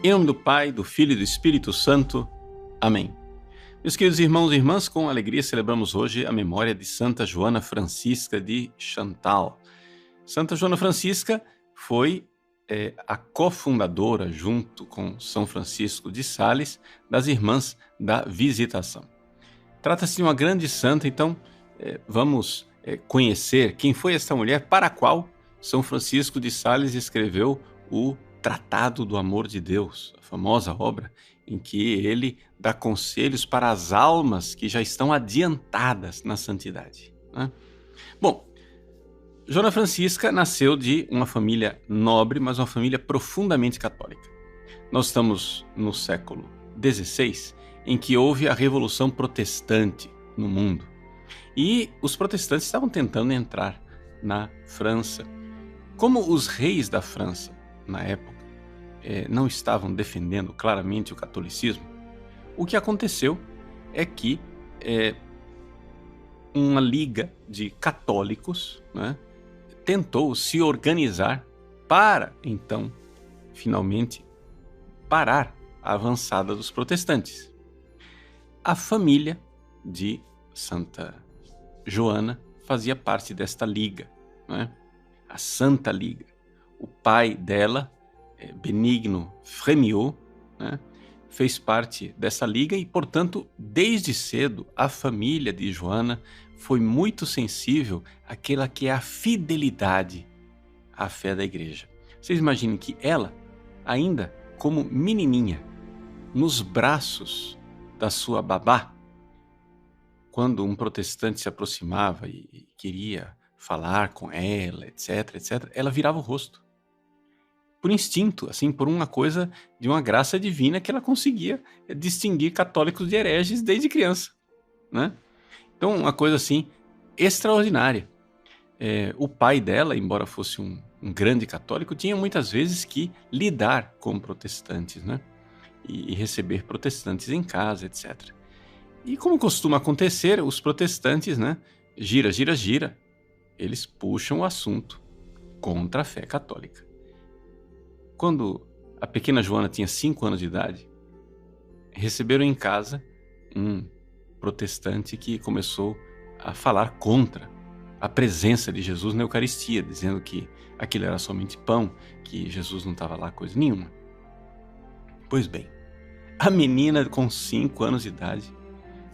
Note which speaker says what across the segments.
Speaker 1: Em nome do Pai, do Filho e do Espírito Santo. Amém. Meus queridos irmãos e irmãs, com alegria celebramos hoje a memória de Santa Joana Francisca de Chantal. Santa Joana Francisca foi a cofundadora, junto com São Francisco de Sales, das Irmãs da Visitação. Trata-se de uma grande santa, então vamos conhecer quem foi esta mulher para a qual São Francisco de Sales escreveu o Tratado do Amor de Deus, a famosa obra em que ele dá conselhos para as almas que já estão adiantadas na santidade, né? Bom, Joana Francisca nasceu de uma família nobre, mas uma família profundamente católica. Nós estamos no século XVI, em que houve a Revolução Protestante no mundo. E os protestantes estavam tentando entrar na França. Como os reis da França, na época, não estavam defendendo claramente o catolicismo, o que aconteceu é que uma liga de católicos, né, tentou se organizar para, então, finalmente, parar a avançada dos protestantes. A família de Santa Joana fazia parte desta liga, né? A Santa Liga. O pai dela, Benigno Frémiot, né, fez parte dessa liga e, portanto, desde cedo, a família de Joana foi muito sensível àquela que é a fidelidade à fé da igreja. Vocês imaginem que ela, ainda como menininha, nos braços da sua babá, quando um protestante se aproximava e queria falar com ela, etc, ela virava o rosto. Por instinto, assim, por uma coisa de uma graça divina que ela conseguia distinguir católicos de hereges desde criança, né? Então, uma coisa assim extraordinária. O pai dela, embora fosse um grande católico, tinha muitas vezes que lidar com protestantes, né? E receber protestantes em casa, etc. E como costuma acontecer, os protestantes, né? Gira, gira, gira. Eles puxam o assunto contra a fé católica. Quando a pequena Joana tinha 5 anos de idade, receberam em casa um protestante que começou a falar contra a presença de Jesus na Eucaristia, dizendo que aquilo era somente pão, que Jesus não estava lá coisa nenhuma. Pois bem, a menina com 5 anos de idade,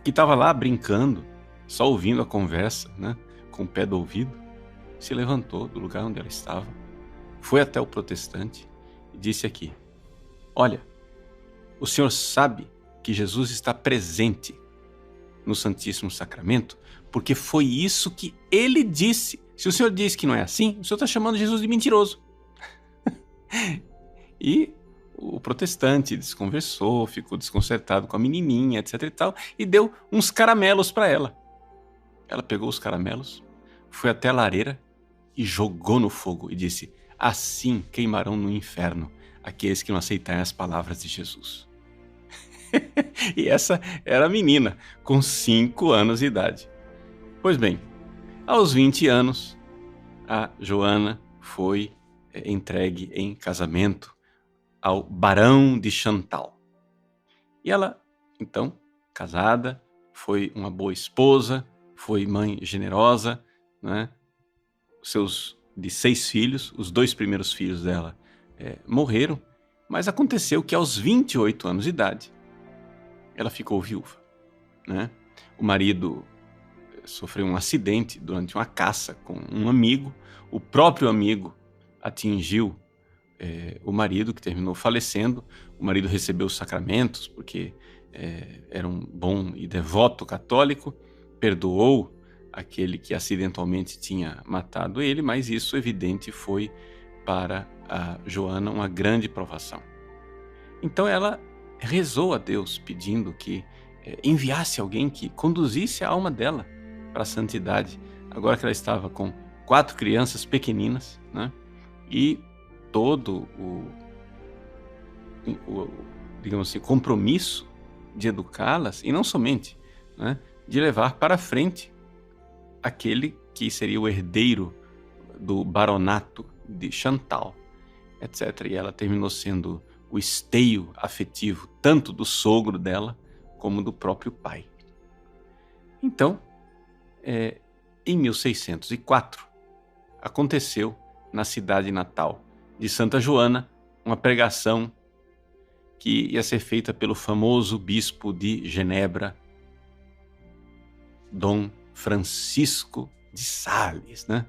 Speaker 1: que estava lá brincando, só ouvindo a conversa, né, com o pé do ouvido, se levantou do lugar onde ela estava, foi até o protestante e disse aqui: olha, o senhor sabe que Jesus está presente no Santíssimo Sacramento, porque foi isso que ele disse. Se o senhor diz que não é assim, o senhor está chamando Jesus de mentiroso. E o protestante desconversou, ficou desconcertado com a menininha, etc e tal, e deu uns caramelos para ela. Ela pegou os caramelos, foi até a lareira e jogou no fogo e disse: assim queimarão no inferno aqueles que não aceitarem as palavras de Jesus. E essa era a menina, com 5 anos de idade. Pois bem, aos 20 anos, a Joana foi entregue em casamento ao Barão de Chantal. E ela, então, casada, foi uma boa esposa, foi mãe generosa, né? De 6 filhos, os 2 primeiros filhos dela morreram, mas aconteceu que aos 28 anos de idade, ela ficou viúva, né? O marido sofreu um acidente durante uma caça com um amigo. O próprio amigo atingiu o marido, que terminou falecendo. O marido recebeu os sacramentos porque era um bom e devoto católico, perdoou aquele que acidentalmente tinha matado ele, mas isso, evidente, foi para a Joana uma grande provação. Então ela rezou a Deus pedindo que enviasse alguém que conduzisse a alma dela para a santidade, agora que ela estava com 4 crianças pequeninas, né? E todo digamos assim, compromisso de educá-las, e não somente, né, de levar para frente aquele que seria o herdeiro do baronato de Chantal, etc. E ela terminou sendo o esteio afetivo, tanto do sogro dela, como do próprio pai. Então, em 1604, aconteceu na cidade natal de Santa Joana uma pregação que ia ser feita pelo famoso bispo de Genebra, Dom Francisco de Sales, né?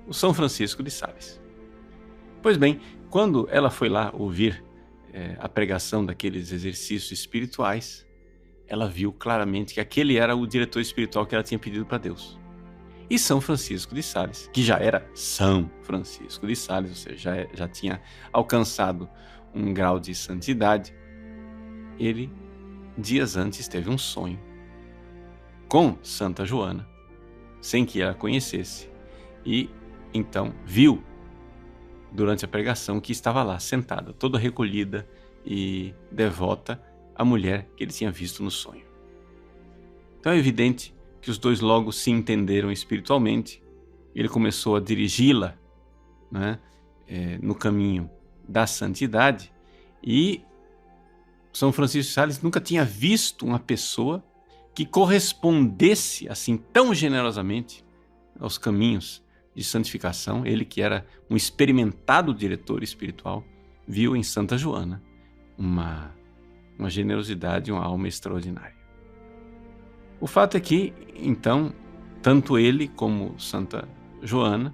Speaker 1: O São Francisco de Sales. Pois bem, quando ela foi lá ouvir a pregação daqueles exercícios espirituais, ela viu claramente que aquele era o diretor espiritual que ela tinha pedido para Deus. E São Francisco de Sales, que já era São Francisco de Sales, ou seja, já tinha alcançado um grau de santidade, ele, dias antes, teve um sonho com Santa Joana, sem que ela conhecesse, e então viu, durante a pregação, que estava lá, sentada, toda recolhida e devota, a mulher que ele tinha visto no sonho. Então é evidente que os dois logo se entenderam espiritualmente. Ele começou a dirigi-la, né, no caminho da santidade, e São Francisco de Sales nunca tinha visto uma pessoa que correspondesse assim tão generosamente aos caminhos de santificação. Ele, que era um experimentado diretor espiritual, viu em Santa Joana uma generosidade, uma alma extraordinária. O fato é que, então, tanto ele como Santa Joana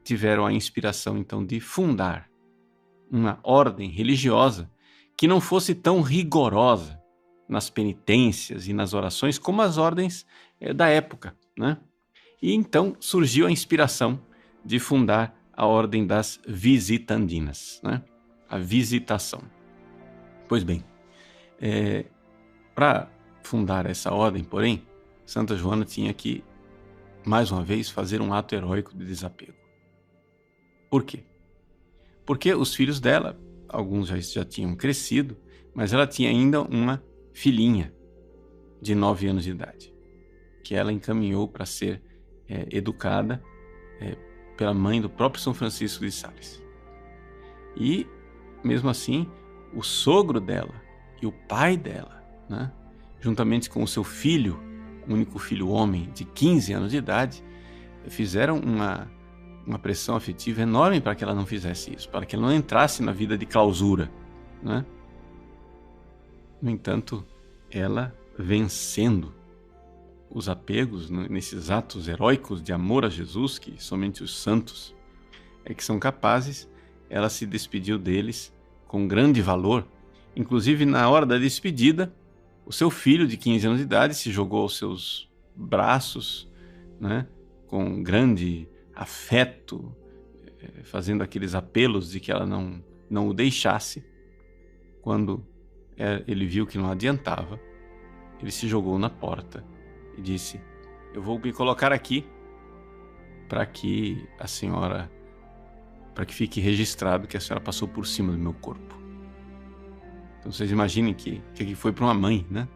Speaker 1: tiveram a inspiração, então, de fundar uma ordem religiosa que não fosse tão rigorosa nas penitências e nas orações como as ordens da época, né? E então surgiu a inspiração de fundar a ordem das visitandinas, né? A visitação. Pois bem, para fundar essa ordem, porém, Santa Joana tinha que, mais uma vez, fazer um ato heróico de desapego. Por quê? Porque os filhos dela, alguns já tinham crescido, mas ela tinha ainda uma filhinha de 9 anos de idade, que ela encaminhou para ser educada pela mãe do próprio São Francisco de Sales. E, mesmo assim, o sogro dela e o pai dela, né, juntamente com o seu filho, o único filho homem de 15 anos de idade, fizeram uma pressão afetiva enorme para que ela não fizesse isso, para que ela não entrasse na vida de clausura, né? No entanto, ela, vencendo os apegos nesses atos heróicos de amor a Jesus, que somente os santos que são capazes, ela se despediu deles com grande valor. Inclusive, na hora da despedida, o seu filho de 15 anos de idade se jogou aos seus braços, né, com grande afeto, fazendo aqueles apelos de que ela não o deixasse. Quando ele viu que não adiantava, ele se jogou na porta e disse: eu vou me colocar aqui para que fique registrado que a senhora passou por cima do meu corpo. Então vocês imaginem que foi para uma mãe, né?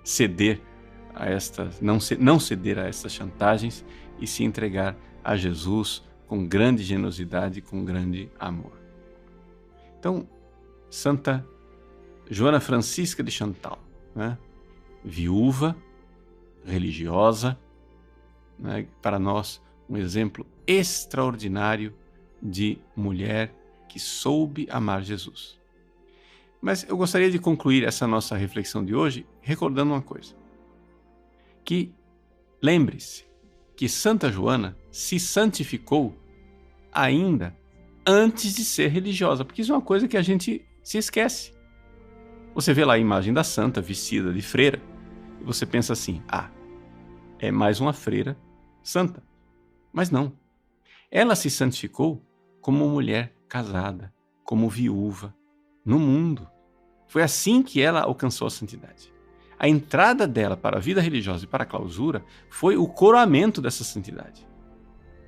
Speaker 1: Ceder a não ceder a estas chantagens e se entregar a Jesus com grande generosidade e com grande amor. Então, Santa Joana Francisca de Chantal, né? Viúva, religiosa, né? Para nós um exemplo extraordinário de mulher que soube amar Jesus. Mas eu gostaria de concluir essa nossa reflexão de hoje recordando uma coisa. Que lembre-se que Santa Joana se santificou ainda antes de ser religiosa, porque isso é uma coisa que a gente se esquece. Você vê lá a imagem da santa vestida de freira e você pensa assim: é mais uma freira santa. Mas não. Ela se santificou como mulher casada, como viúva, no mundo. Foi assim que ela alcançou a santidade. A entrada dela para a vida religiosa e para a clausura foi o coroamento dessa santidade,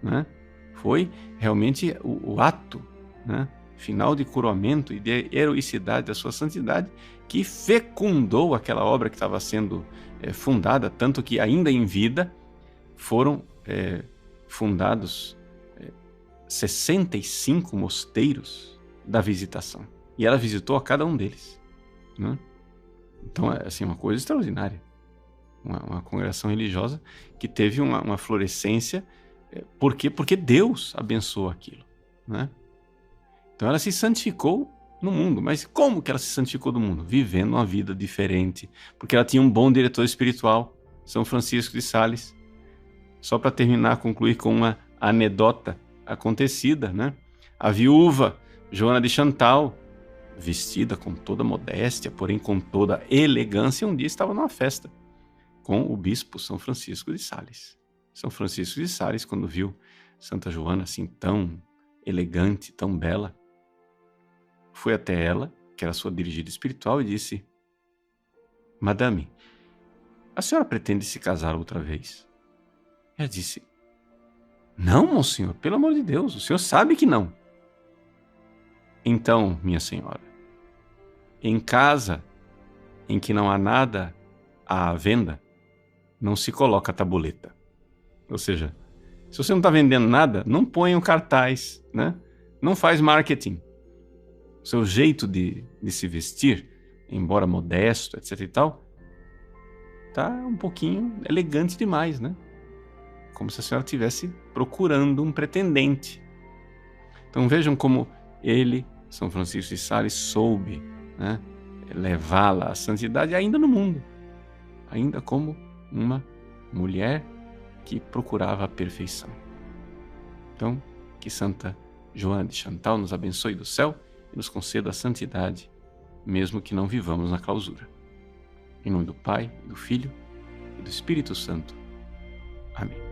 Speaker 1: né? Foi realmente o ato, né, final de coroamento e de heroicidade da sua santidade que fecundou aquela obra que estava sendo fundada, tanto que ainda em vida foram fundados 65 mosteiros da visitação. E ela visitou a cada um deles, né? Então, é assim, uma coisa extraordinária. Uma congregação religiosa que teve uma florescência. Por quê? Porque Deus abençoou aquilo, né? Então ela se santificou no mundo. Mas como que ela se santificou do mundo? Vivendo uma vida diferente. Porque ela tinha um bom diretor espiritual, São Francisco de Sales. Só para terminar, concluir com uma anedota acontecida, né? A viúva Joana de Chantal, vestida com toda modéstia, porém com toda elegância, um dia estava numa festa com o bispo São Francisco de Sales. São Francisco de Sales, quando viu Santa Joana assim tão elegante, tão bela, foi até ela, que era sua dirigida espiritual, e disse: Madame, a senhora pretende se casar outra vez? Ela disse: Não, monsenhor, pelo amor de Deus, o senhor sabe que não. Então, minha senhora, em casa em que não há nada à venda, não se coloca tabuleta. Ou seja, se você não está vendendo nada, não põe um cartaz, né? Não faz marketing. O seu jeito de se vestir, embora modesto, etc e tal, tá um pouquinho elegante demais, né? Como se a senhora estivesse procurando um pretendente. Então vejam como ele, São Francisco de Sales, soube, né, levá-la à santidade ainda no mundo, ainda como uma mulher que procurava a perfeição. Então, que Santa Joana de Chantal nos abençoe do céu e nos conceda a santidade, mesmo que não vivamos na clausura. Em nome do Pai, do Filho e do Espírito Santo. Amém.